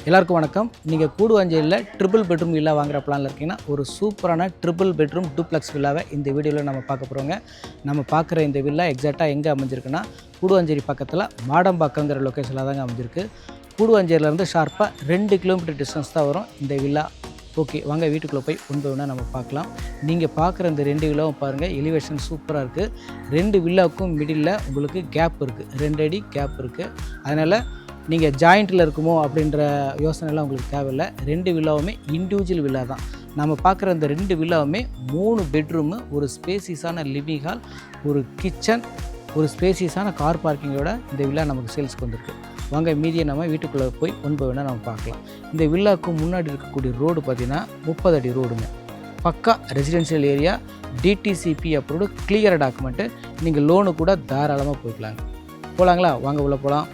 எல்லாருக்கும் வணக்கம். நீங்கள் கூடுவாஞ்சேரியில் ட்ரிபிள் பெட்ரூம் வில்லா வாங்குற பிளானில் இருக்கீங்கன்னா ஒரு சூப்பரான ட்ரிபிள் பெட்ரூம் டூப்ளெக்ஸ் வில்லாவை இந்த வீடியோவில் நம்ம பார்க்க போகிறோங்க. நம்ம பார்க்குற இந்த வில்லா எக்ஸாக்டாக எங்கே அமைஞ்சிருக்குன்னா கூடுவாஞ்சேரி பக்கத்தில் மாடம்பாக்கங்கிற லொக்கேஷனில் தாங்க அமைஞ்சிருக்கு. கூடுவாஞ்சேரியிலேருந்து ஷார்ப்பாக 2 கிலோமீட்டர் டிஸ்டன்ஸ் தான் வரும் இந்த வில்லா. ஓகே, வாங்க வீட்டுக்குள்ளே போய் ஒன்று நம்ம பார்க்கலாம். நீங்கள் பார்க்குற இந்த 2 வில்லாவும் பாருங்கள், எலிவேஷன் சூப்பராக இருக்குது. 2 வில்லாவுக்கும் மிடில் உங்களுக்கு கேப் இருக்குது, 2 அடி கேப் இருக்குது. அதனால் நீங்கள் ஜாயிண்ட்டில் இருக்குமோ அப்படின்ற யோசனைலாம் உங்களுக்கு தேவையில்லை. 2 வில்லாவுமே இண்டிவிஜுவல் வில்லா தான். நம்ம பார்க்குற இந்த 2 வில்லாவுமே 3 பெட்ரூமு, ஒரு ஸ்பேசியஸான லிவிங் ஹால், ஒரு கிச்சன், ஒரு ஸ்பேசியஸான கார் பார்க்கிங்கோட இந்த வில்லா நமக்கு சேல்ஸ்க்கு வந்திருக்கு. வாங்க மீதியை நம்ம வீட்டுக்குள்ளே போய் ஒன்று நம்ம பார்க்கலாம். இந்த வில்லாவுக்கு முன்னாடி இருக்கக்கூடிய ரோடு பார்த்திங்கன்னா 30 அடி ரோடுங்க. பக்கா residential area, DTCP approved, clear document. நீங்கள் லோனு கூட தாராளமாக போய்க்கலாங்க. போகலாங்களா? வாங்க உள்ளே போகலாம்.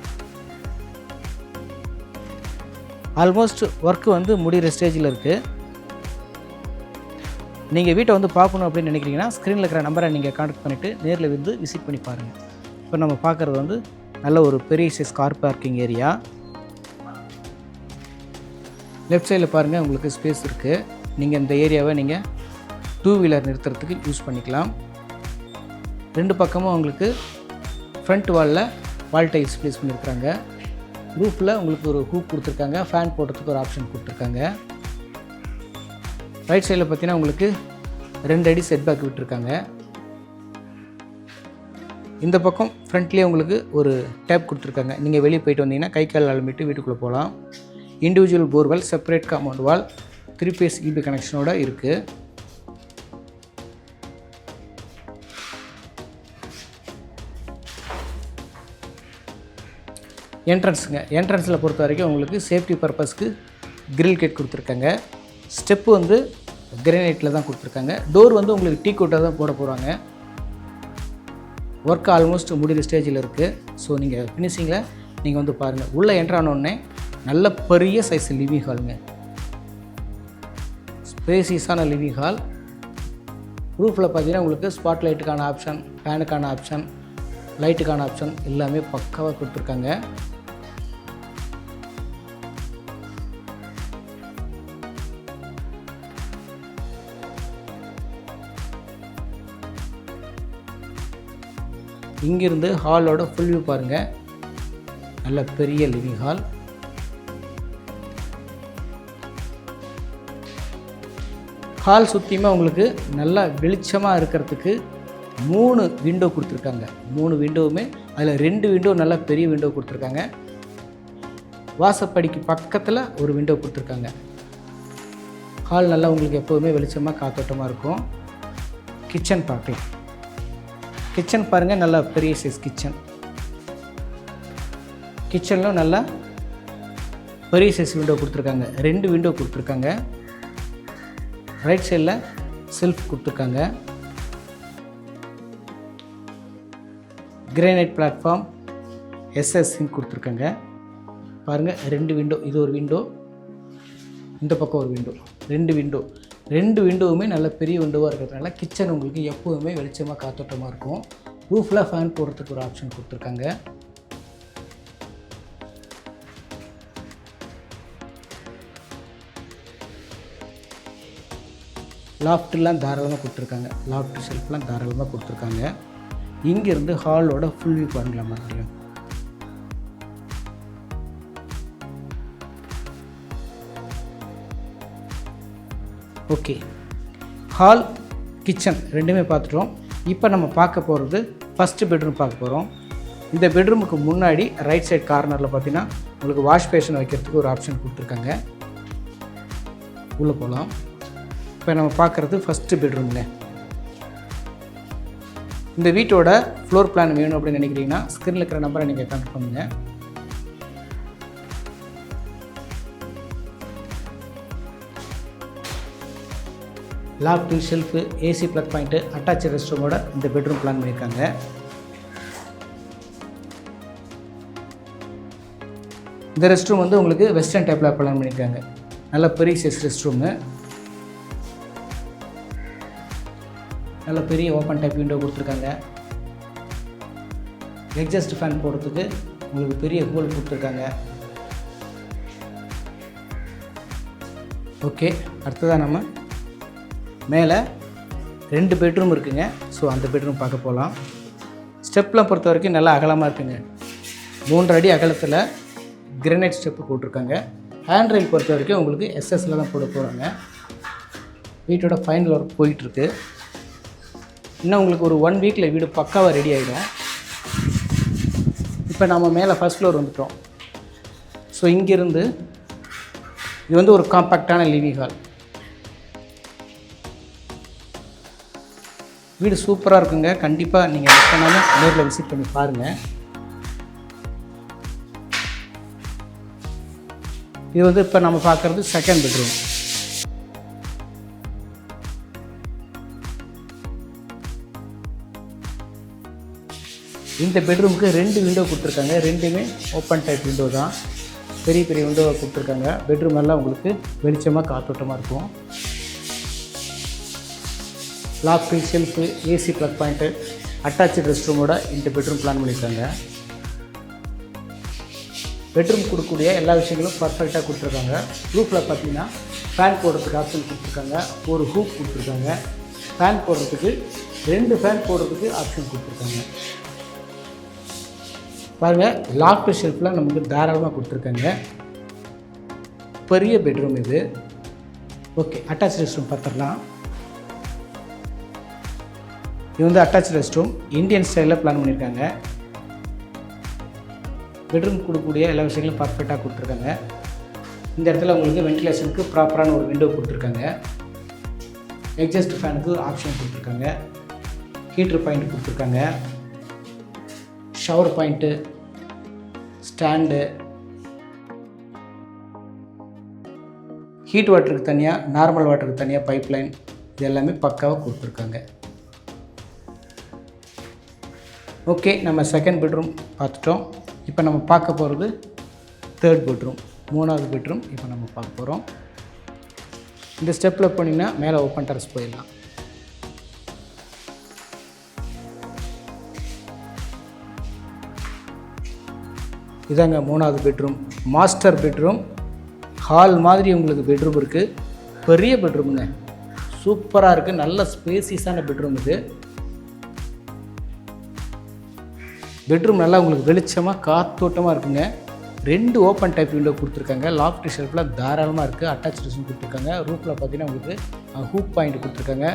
ஆல்மோஸ்ட் ஒர்க்கு வந்து முடிகிற ஸ்டேஜில் இருக்குது. நீங்கள் வீட்டை வந்து பார்க்கணும் அப்படின்னு நினைக்கிறீங்கன்னா ஸ்க்ரீனில் இருக்கிற நம்பரை நீங்கள் கான்டாக்ட் பண்ணிவிட்டு நேரில் வந்து விசிட் பண்ணி பாருங்கள். இப்போ நம்ம பார்க்குறது வந்து நல்ல ஒரு பெரிய size car parking area. Left சைடில் பாருங்கள், உங்களுக்கு ஸ்பேஸ் இருக்குது. நீங்கள் இந்த ஏரியாவை நீங்கள் 2 வீலர் நிறுத்துறதுக்கு யூஸ் பண்ணிக்கலாம். 2 பக்கமும் உங்களுக்கு ஃப்ரண்ட் வால் டைல்ஸ் ப்ளேஸ் பண்ணியிருக்கிறாங்க. ரூஃபில் உங்களுக்கு ஒரு ஹூக் கொடுத்துருக்காங்க, ஃபேன் போடுறதுக்கு ஒரு ஆப்ஷன் கொடுத்துருக்காங்க. ரைட் சைடில் பார்த்தீங்கன்னா உங்களுக்கு 2 அடி செட் பேக் விட்டுருக்காங்க. இந்த பக்கம் ஃப்ரண்ட்லேயே உங்களுக்கு ஒரு டேப் கொடுத்துருக்காங்க. நீங்கள் வெளியே போயிட்டு வந்தீங்கன்னா கை கால் அலம்பிட்டு வீட்டுக்குள்ளே போகலாம். Individual borewell, separate compound wall, 3 phase EB கனெக்ஷனோட இருக்குது. என்ட்ரன்ஸில் பொறுத்த வரைக்கும் உங்களுக்கு சேஃப்டி பர்பஸ்க்கு கிரில் கேட் கொடுத்துருக்காங்க. ஸ்டெப்பு வந்து கிரானைட்டில் தான் கொடுத்துருக்காங்க. டோர் வந்து உங்களுக்கு டீ கோட்டாக தான் போட போகிறாங்க. ஒர்க் ஆல்மோஸ்ட் முடிகிற ஸ்டேஜில் இருக்குது. ஸோ நீங்கள் ஃபினிஷிங்கில் நீங்கள் வந்து பாருங்கள். உள்ளே என்ட்ரானோடனே நல்ல பெரிய சைஸ் லிவிங் ஹாலுங்க, ஸ்பேசியஸான லிவிங் ஹால். ரூஃபில் பார்த்தீங்கன்னா உங்களுக்கு ஸ்பாட் லைட்டுக்கான ஆப்ஷன், ஃபேனுக்கான ஆப்ஷன், லைட்டுக்கான ஆப்ஷன் எல்லாமே பக்காவாக கொடுத்துருக்காங்க. இங்கிருந்து ஹாலோட ஃபுல் வியூ பாருங்கள். நல்ல பெரிய லிவிங் ஹால். ஹால் சுற்றியுமே உங்களுக்கு நல்லா வெளிச்சமாக இருக்கிறதுக்கு 3 விண்டோ கொடுத்துருக்காங்க. 3 விண்டோவுமே அதில் 2 விண்டோ நல்லா பெரிய விண்டோ கொடுத்துருக்காங்க. வாசப்படிக்கு பக்கத்தில் ஒரு விண்டோ கொடுத்துருக்காங்க. ஹால் நல்லா உங்களுக்கு எப்போதுமே வெளிச்சமாக காத்தோட்டமாக இருக்கும். கிச்சன் பார்க்கலாம். கிச்சன் பாருங்கள், நல்லா பெரிய சைஸ் கிச்சன். கிச்சனில் நல்லா பெரிய சைஸ் விண்டோ கொடுத்துருக்காங்க. 2 விண்டோ கொடுத்துருக்காங்க. ரைட் சைடில் செல்ஃப் கொடுத்துருக்காங்க. கிரானைட் பிளாட்ஃபார்ம், எஸ்எஸ் சிங்க் கொடுத்துருக்காங்க. பாருங்கள், 2 விண்டோ. இது ஒரு விண்டோ, இந்த பக்கம் ஒரு விண்டோ. 2 விண்டோவுமே நல்ல பெரிய விண்டோவாக இருக்கிறதுனால கிச்சன் உங்களுக்கு எப்போதுமே வெளிச்சமாக காத்தோட்டமாக இருக்கும். ரூஃபில் ஃபேன் போடுறதுக்கு ஒரு ஆப்ஷன் கொடுத்துருக்காங்க. லாஃப்ட்லாம் தாராளமாக கொடுத்துருக்காங்க. லாஃப்ட் ஷெல்ஃப்லாம் தாராளமாக கொடுத்துருக்காங்க. இங்கேருந்து ஹாலோட ஃபுல் வியூ பாருங்களா மறுபடியும். ஓகே, ஹால் கிச்சன் ரெண்டுமே பார்த்துட்டோம். இப்போ நம்ம பார்க்க போகிறது ஃபஸ்ட்டு பெட்ரூம் பார்க்க போகிறோம். இந்த பெட்ரூமுக்கு முன்னாடி ரைட் சைட் கார்னரில் பார்த்தீங்கன்னா உங்களுக்கு வாஷ் பேஷன் வைக்கிறதுக்கு ஒரு ஆப்ஷன் கொடுத்துருக்காங்க. உள்ளே போகலாம். இப்போ நம்ம பார்க்குறது ஃபஸ்ட்டு பெட்ரூம்ங்க. இந்த வீட்டோட ஃப்ளோர் பிளான் வேணும் அப்படின்னு நினைக்கிறீங்கன்னா ஸ்க்ரீனில் இருக்கிற நம்பரை நீங்கள் கான்டாக்ட் பண்ணுங்கள். Loft, shelf, AC plug point, attach rest ரூமோட இந்த பெட்ரூம் பிளான் பண்ணியிருக்காங்க. இந்த ரெஸ்ட் ரூம் வந்து உங்களுக்கு வெஸ்டர்ன் டைப்பில் பிளான் பண்ணியிருக்காங்க. நல்ல பெரிய சைஸ் ரெஸ்ட் ரூமு, நல்ல பெரிய ஓப்பன் டைப் விண்டோ கொடுத்துருக்காங்க. எக்ஸாஸ்ட் ஃபேன் போடுறதுக்கு உங்களுக்கு பெரிய ஹோல் கொடுத்துருக்காங்க. ஓகே, அடுத்ததாக நம்ம மேலே 2 பெட்ரூம் இருக்குங்க. ஸோ அந்த பெட்ரூம் பார்க்க போகலாம். ஸ்டெப்லாம் பொறுத்த வரைக்கும் நல்லா அகலமாக இருக்குங்க. 3 அடி அகலத்தில் கிரானைட் ஸ்டெப்பு போட்டிருக்காங்க. ஹேண்ட் ரெயில் பொறுத்த வரைக்கும் உங்களுக்கு எஸ்எஸ்ல தான் போட போகிறாங்க. வீட்டோட ஃபைனல் ஒர்க் போயிட்டுருக்கு. இன்னும் உங்களுக்கு ஒரு 1 வீக்கில் வீடு பக்காவாக ரெடி ஆகிடும். இப்போ நம்ம மேலே ஃபர்ஸ்ட் ஃப்ளோர் வந்துட்டோம். ஸோ இங்கேருந்து இது வந்து ஒரு காம்பேக்டான லிவிங் ஹால். வீடு சூப்பராக இருக்குங்க. கண்டிப்பாக நீங்கள் மிஸ் பண்ணாமல் நேரில் விசிட் பண்ணி பாருங்கள். இது வந்து இப்போ நம்ம பார்க்குறது செகண்ட் பெட்ரூம். இந்த பெட்ரூமுக்கு 2 விண்டோ கொடுத்துருக்காங்க. 2மே ஓப்பன் டைப் விண்டோ தான். பெரிய பெரிய விண்டோவை கொடுத்துருக்காங்க. பெட்ரூம் எல்லாம் உங்களுக்கு வெளிச்சமாக காற்றோட்டமாக இருக்கும். Lock, shelf, AC plug point, attach rest ரூமோட இந்த பெட்ரூம் பிளான் பண்ணியிருக்காங்க. பெட்ரூம் கொடுக்கக்கூடிய எல்லா விஷயங்களும் பர்ஃபெக்டாக கொடுத்துருக்காங்க. ரூஃபில் பார்த்தீங்கன்னா ஃபேன் போடுறதுக்கு ஆப்ஷன் கொடுத்துருக்காங்க. ஒரு ஹூக் கொடுத்துருக்காங்க. ஃபேன் போடுறதுக்கு 2 ஃபேன் போடுறதுக்கு ஆப்ஷன் கொடுத்துருக்காங்க. பாருங்கள், லாக்டு ஷெல்ஃபில் நமக்கு தாராளமாக கொடுத்துருக்காங்க. பெரிய பெட்ரூம் இது. ஓகே, அட்டாச் ரெஸ்ட் ரூம் பார்த்துடலாம். இது வந்து அட்டாச் ரெஸ்ட் ரூம் இந்தியன் ஸ்டைலில் பிளான் பண்ணியிருக்காங்க. பெட்ரூம் கொடுக்கக்கூடிய எல்லா விஷயங்களும் பர்ஃபெக்டாக கொடுத்துருக்காங்க. இந்த இடத்துல உங்களுக்கு வென்டிலேஷனுக்கு ப்ராப்பரான ஒரு விண்டோ கொடுத்துருக்காங்க. எக்ஸாஸ்ட் ஃபேனுக்கு ஆப்ஷன் கொடுத்துருக்காங்க. ஹீட்ரு பாயிண்ட் கொடுத்துருக்காங்க. ஷவர் பாயிண்ட்டு, ஸ்டாண்டு, ஹீட் வாட்டருக்கு தனியாக, நார்மல் வாட்டருக்கு தனியாக பைப் லைன், இது எல்லாமே பக்காவாக கொடுத்துருக்காங்க. ஓகே, நம்ம செகண்ட் பெட்ரூம் பார்த்துட்டோம். இப்போ நம்ம பார்க்க போகிறது தேர்ட் பெட்ரூம், 3வது பெட்ரூம் இப்போ நம்ம பார்க்க போகிறோம். இந்த ஸ்டெப்பில் போனீங்கன்னா மேலே ஓப்பன் டெரஸ் போயிடலாம். இதாங்க 3வது பெட்ரூம். Master bedroom. ஹால் மாதிரி உங்களுக்கு பெட்ரூம் இருக்குது. பெரிய பெட்ரூமுங்க, சூப்பராக இருக்குது. நல்ல ஸ்பேசியஸான பெட்ரூம் இது. பெட்ரூம் நல்லா உங்களுக்கு வெளிச்சமாக காத்தோட்டமாக இருக்குங்க. 2 ஓப்பன் டைப் விண்டோ கொடுத்துருக்காங்க. லாஃப்ட் ஷெல்ஃபில் தாராளமாக இருக்குது. அட்டாச் ரெஸ்ட் ரூம் கொடுத்துருக்காங்க. ரூஃபில் பார்த்தீங்கன்னா உங்களுக்கு ஹூக் பாயிண்ட் கொடுத்துருக்காங்க.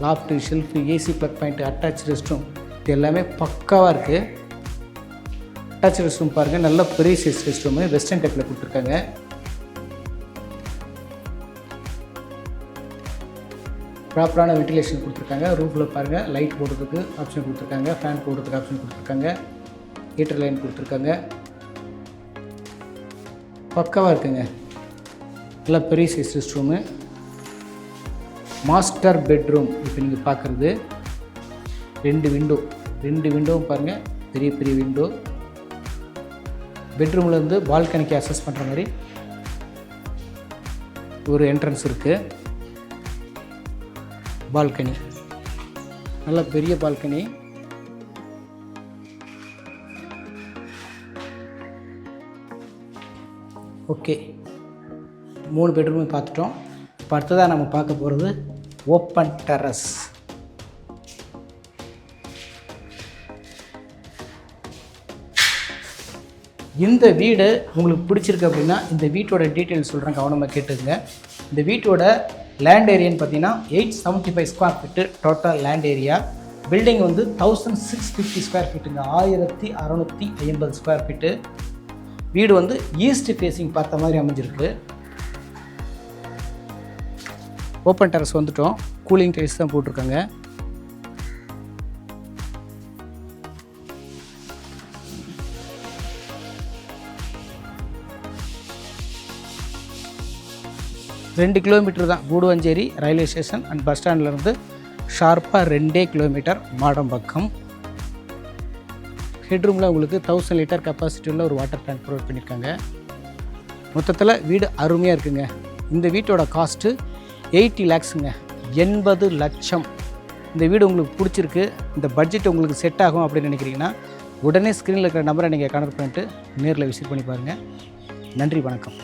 Loft shelf, AC plug point, attach rest room, இது எல்லாமே பக்காவாக இருக்குது. அட்டாச் ரெஸ்ட் ரூம் பாருங்கள், நல்ல பெரிய சைஸ் ரெஸ்ட் ரூமு வெஸ்டர்ன் டைப்பில் கொடுத்துருக்காங்க. ப்ராப்பரான வென்டிலேஷன் கொடுத்துருக்காங்க. ரூஃபில் பாருங்கள், லைட் போடுறதுக்கு ஆப்ஷன் கொடுத்துருக்காங்க. ஃபேன் போடுறதுக்கு ஆப்ஷன் கொடுத்துருக்காங்க. ஹீட்டர் லைன் கொடுத்துருக்காங்க. பக்காவாக இருக்குங்க. நல்லா பெரிய size rest room. Master bedroom இப்போ நீங்கள் பார்க்குறது 2 விண்டோவும் பாருங்கள், பெரிய பெரிய விண்டோ. பெட்ரூம்லேருந்து பால்கனிக்கு அக்சஸ் பண்ணுற மாதிரி ஒரு என்ட்ரன்ஸ் இருக்குது. பால்கனி, நல்ல பெரிய பால்கனி. ஓகே, 3 பெட்ரூமே பார்த்துட்டோம். இப்போ அடுத்ததாக நம்ம பார்க்க போகிறது ஓப்பன் டெரஸ். இந்த வீடு உங்களுக்கு பிடிச்சிருக்கு அப்படின்னா இந்த வீட்டோட டீட்டெயில்ஸ் சொல்கிறேன், கவனமாக கேட்டுக்குங்க. இந்த வீட்டோட லேண்ட் ஏரியான்னு பார்த்தீங்கன்னா 875 square feet total land area. Building வந்து 1650 ஸ்கொயர் ஃபீட்டுங்க, 1650 ஸ்கொயர் ஃபீட்டு. வீடு வந்து ஈஸ்ட் ஃபேஸிங் பார்த்த மாதிரி அமைஞ்சிருக்கு. ஓப்பன் டெரஸ் வந்துட்டோம். கூலிங் டைல்ஸ் தான் போட்டிருக்காங்க. ரெண்டு கிலோமீட்டர் தான் Guduvanchery railway station and bus ஸ்டாண்ட்லேருந்து ஷார்ப்பாக 2 கிலோமீட்டர் மாடம்பக்கம். ஹெட்ரூமில் உங்களுக்கு 1000 லிட்டர் கெப்பாசிட்டி உள்ள ஒரு வாட்டர் டேங்க் ப்ரொவைட் பண்ணியிருக்காங்க. மொத்தத்தில் வீடு அருமையாக இருக்குங்க. இந்த வீட்டோட காஸ்ட்டு 80 lakhsங்க, 80 லட்சம். இந்த வீடு உங்களுக்கு பிடிச்சிருக்கு, இந்த பட்ஜெட் உங்களுக்கு செட் ஆகும் அப்படின்னு நினைக்கிறீங்கன்னா உடனே ஸ்க்ரீனில் இருக்கிற நம்பரை நீங்கள் கனெக்ட் பண்ணிட்டு நேரில் விசிட் பண்ணி பாருங்கள். நன்றி, வணக்கம்.